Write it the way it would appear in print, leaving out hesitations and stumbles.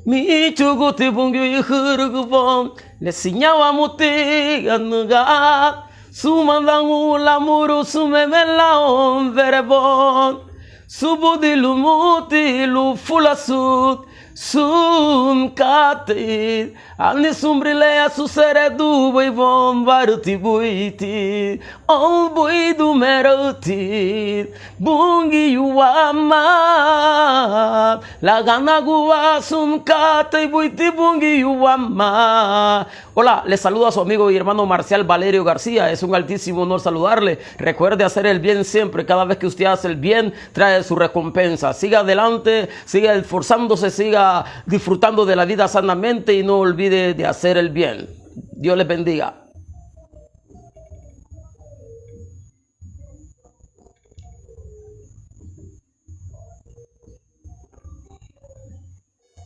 Mi chuguti bungi hurgubon, le signava muti anuga, sumandangu lamuru sumemela on verebon, subudi lumuti lu fulasut, sum kati, ani sumbrilea su seredu buivon varuti buiti, on buidu meruti, bungi yuama, la gana guva sum kati buiti bungi yuama. Hola, les saludo a su amigo y hermano Marcial Valerio García. Es un altísimo honor saludarle. Recuerde hacer el bien siempre. Cada vez que usted hace el bien, trae su recompensa. Siga adelante, siga esforzándose, siga disfrutando de la vida sanamente y no olvide de hacer el bien. Dios les bendiga.